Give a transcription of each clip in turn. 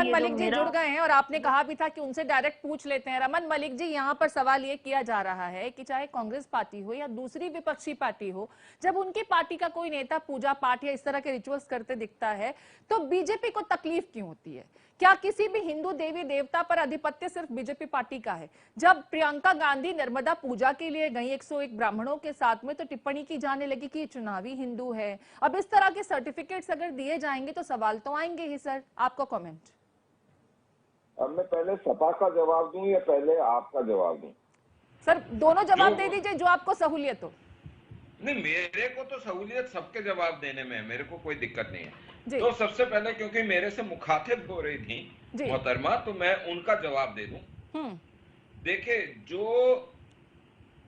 रमन मलिक जी जुड़ गए हैं और आपने कहा भी था कि उनसे डायरेक्ट पूछ लेते हैं। रमन मलिक जी, यहाँ पर सवाल ये किया जा रहा है कि चाहे कांग्रेस पार्टी हो या दूसरी विपक्षी पार्टी हो, जब उनकी पार्टी का कोई नेता पूजा पाठ या इस तरह के रिचुअल्स करते दिखता है तो बीजेपी को तकलीफ क्यों होती है? क्या किसी भी हिंदू देवी देवता पर आधिपत्य सिर्फ बीजेपी पार्टी का है? जब प्रियंका गांधी नर्मदा पूजा के लिए गई 101 ब्राह्मणों के साथ में, तो टिप्पणी की जाने लगी कि चुनावी हिंदू है। अब इस तरह के सर्टिफिकेट्स अगर दिए जाएंगे तो सवाल तो आएंगे ही सर। आपका कमेंट? अब मैं पहले सपा का जवाब दूं या पहले आपका जवाब दूं? सर दोनों जवाब दे दीजिए, जो आपको सहूलियत हो। नहीं, मेरे को तो सहूलियत सबके जवाब देने में है, मेरे को कोई दिक्कत नहीं है। जी। तो सबसे पहले क्योंकि मेरे से मुखातिब हो रही थी मोहतरमा, तो मैं उनका जवाब दे दूं। देखिए, जो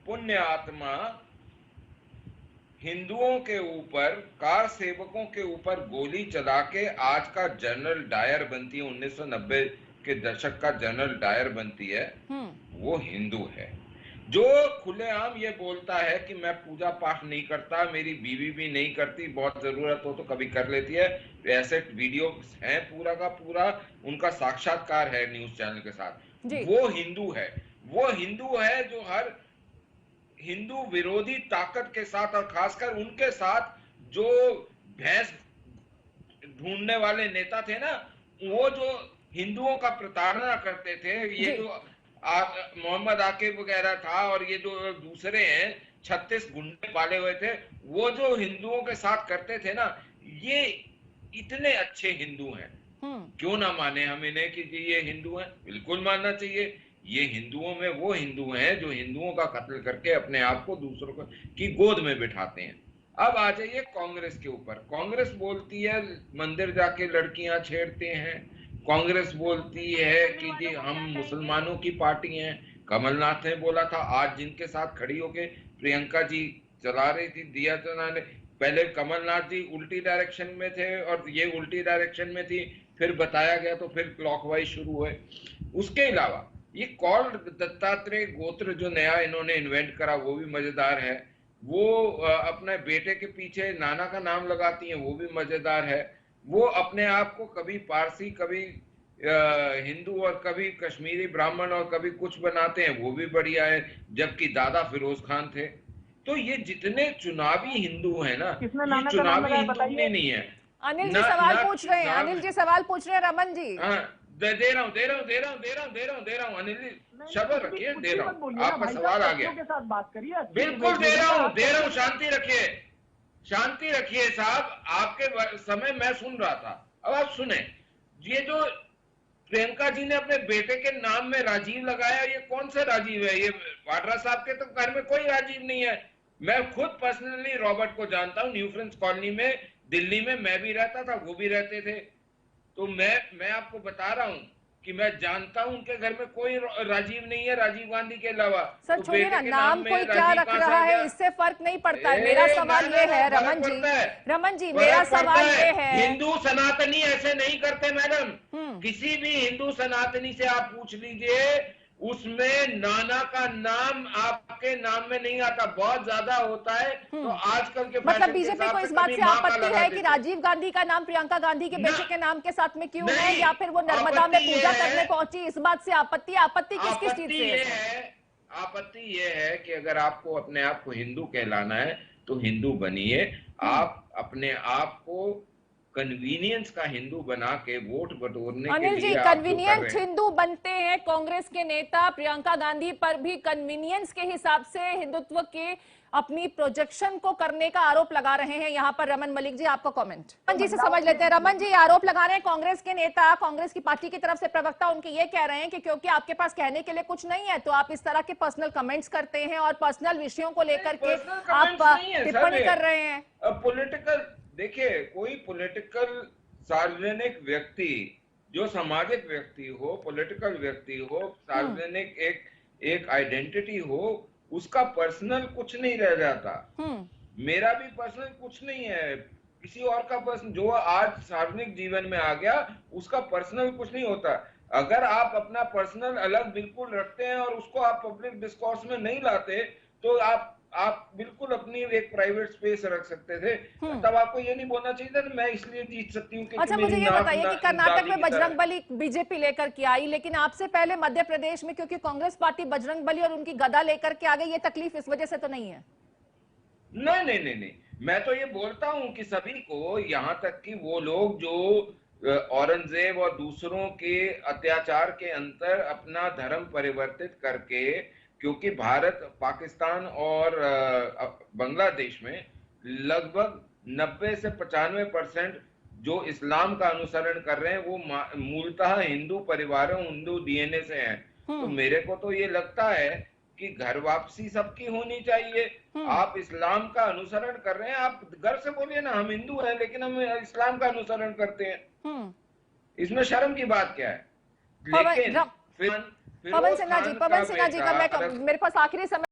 पुण्य आत्मा हिंदुओं के ऊपर, कार सेवकों के ऊपर गोली चला के आज का जनरल डायर बनती है, 1990 के दशक का जनरल डायर बनती है, वो हिंदू है। जो खुलेआम ये बोलता है कि मैं पूजा पाठ नहीं करता, मेरी बीवी भी नहीं करती, बहुत जरूरत हो तो कभी कर लेती है, ऐसे वीडियो हैं पूरा का पूरा, उनका साक्षात्कार है न्यूज चैनल के साथ, वो हिंदू है। वो हिंदू है जो हर हिंदू विरोधी ताकत के साथ, और खासकर उनके साथ जो भैंस ढूंढने वाले नेता थे ना, वो जो हिंदुओं का प्रताड़ना करते थे, ये जो मोहम्मद आकिब वगैरह था, और ये जो दूसरे हैं 36 गुंडे पाले हुए थे, वो जो हिंदुओं के साथ करते थे ना, ये इतने अच्छे हिंदू हैं। क्यों ना माने हम इन्हें कि ये हिंदू हैं? बिल्कुल मानना चाहिए। ये हिंदुओं में वो हिंदू हैं जो हिंदुओं का कत्ल करके अपने आप को दूसरों को की गोद में बिठाते हैं। अब आ जाइए कांग्रेस के ऊपर। कांग्रेस बोलती है मंदिर जाके लड़कियां छेड़ते हैं, कांग्रेस बोलती है कि जी हम मुसलमानों की पार्टी हैं। कमलनाथ ने बोला था, आज जिनके साथ खड़ी होके प्रियंका जी चला रही थी दिया जलाने, पहले कमलनाथ जी उल्टी डायरेक्शन में थे और ये उल्टी डायरेक्शन में थी, फिर बताया गया तो फिर क्लॉकवाइज शुरू हुए। उसके अलावा ये कौल दत्तात्रेय गोत्र जो नया इन्होंने इन्वेंट करा, वो भी मजेदार है। वो अपने बेटे के पीछे नाना का नाम लगाती हैं, वो भी मजेदार है। वो अपने आप को कभी पारसी, कभी हिंदू और कभी कश्मीरी ब्राह्मण और कभी कुछ बनाते हैं, वो भी बढ़िया है, जबकि दादा फिरोज खान थे। तो ये जितने चुनावी हिंदू है ना, ये चुनावी हिंदू नहीं है। अनिल जी सवाल पूछ रहे हैं, अनिल जी सवाल पूछ रहे हैं। रमन जी दे रहा हूँ अनिल जी, सब्र रखिए, दे रहा हूँ, आपका सवाल आ गया, बिल्कुल दे रहा हूँ, शांति रखिए साहब, आपके समय मैं सुन रहा था, अब आप सुने। ये जो प्रियंका जी ने अपने बेटे के नाम में राजीव लगाया, ये कौन से राजीव है? ये वाड्रा साहब के तो घर में कोई राजीव नहीं है। मैं खुद पर्सनली रॉबर्ट को जानता हूँ, न्यू फ्रेंड्स कॉलोनी में दिल्ली में मैं भी रहता था, वो भी रहते थे। तो मैं आपको बता रहा हूँ कि मैं जानता हूँ उनके घर में कोई राजीव नहीं है, राजीव गांधी के अलावा। सर छोड़िए ना, नाम कोई क्या रख रहा है इससे फर्क नहीं पड़ता है। मेरा सवाल ये है रमन जी, मेरा सवाल ये है, हिंदू सनातनी ऐसे नहीं करते मैडम। किसी भी हिंदू सनातनी से आप पूछ लीजिए, उसमें नाना का नाम आपके नाम में नहीं आता, बहुत ज्यादा होता है। तो आजकल के मतलब बीजेपी को इस बात से आपत्ति है कि राजीव गांधी का नाम प्रियंका गांधी के बेटे के नाम के साथ में क्यों है, या फिर वो नर्मदा में पूजा करने पहुंची, इस बात से आपत्ति? आपत्ति किस चीज से है? आपत्ति ये है कि अगर आपको अपने आप को हिंदू कहलाना है तो हिंदू बनिए। आप अपने आप को कन्वीनियंस का हिंदू बना के वोट बटोरने के लिए अनिल जी कन्वीनियंट हिंदू बनते हैं कांग्रेस के नेता। प्रियंका गांधी पर भी कन्वीनियंस के हिसाब से हिंदुत्व के अपनी प्रोजेक्शन को करने का आरोप लगा रहे हैं यहाँ पर रमन मलिक जी। आपका कमेंट रमन जी से समझ लेते हैं। रमन जी आरोप लगा रहे हैं कांग्रेस के नेता, कांग्रेस की पार्टी की तरफ से प्रवक्ता उनके ये कह रहे हैं कि क्योंकि आपके पास कहने के लिए कुछ नहीं है तो आप इस तरह के पर्सनल कमेंट्स करते हैं और पर्सनल विषयों को लेकर के आप टिप्पणी कर रहे हैं। पॉलिटिकल, देखिए कोई पॉलिटिकल सार्वजनिक व्यक्ति जो सामाजिक व्यक्ति हो, पॉलिटिकल व्यक्ति हो, सार्वजनिक एक आइडेंटिटी हो, उसका पर्सनल कुछ नहीं रह जाता। मेरा भी पर्सनल कुछ नहीं है, किसी और का पर्सनल जो आज सार्वजनिक जीवन में आ गया उसका पर्सनल कुछ नहीं होता। अगर आप अपना पर्सनल अलग बिल्कुल रखते हैं और उसको आप पब्लिक डिस्कोर्स में नहीं लाते तो आप आप बिल्कुल अपनी एक प्राइवेट स्पेस रख सकते थे। तब आपको ये नहीं बोलना चाहिए था कि मैं इसलिए जीत सकती हूँ क्योंकि अच्छा, मुझे मेरी ये नाक बताइए कि कर्नाटक दादी में की तरह बजरंग है। बली बीजेपी लेकर के आई, लेकिन आपसे पहले मध्य प्रदेश में क्योंकि कांग्रेस पार्टी बजरंग बली और उनकी गदा लेकर के आ गई, ये तकलीफ इस वजह से तो नहीं है? नहीं नहीं नहीं नहीं, मैं तो ये बोलता हूं कि सभी को, यहां तक कि वो लोग जो औरंगजेब और दूसरों के अत्याचार के अंतर अपना धर्म परिवर्तित करके, क्योंकि भारत, पाकिस्तान और बांग्लादेश में लगभग 90 से 95% जो इस्लाम का अनुसरण कर रहे हैं वो मूलतः हिंदू परिवारों, हिंदू डीएनए से हैं। तो मेरे को तो ये लगता है कि घर वापसी सबकी होनी चाहिए। आप इस्लाम का अनुसरण कर रहे हैं, आप घर से बोलिए ना हम हिंदू हैं लेकिन हम इस्लाम का अनुसरण करते हैं, इसमें शर्म की बात क्या है? लेकिन पवन सिन्हा जी, फिरोज खान पवन सिन्हा जी का का बेटा मैं मेरे पास आखिरी समय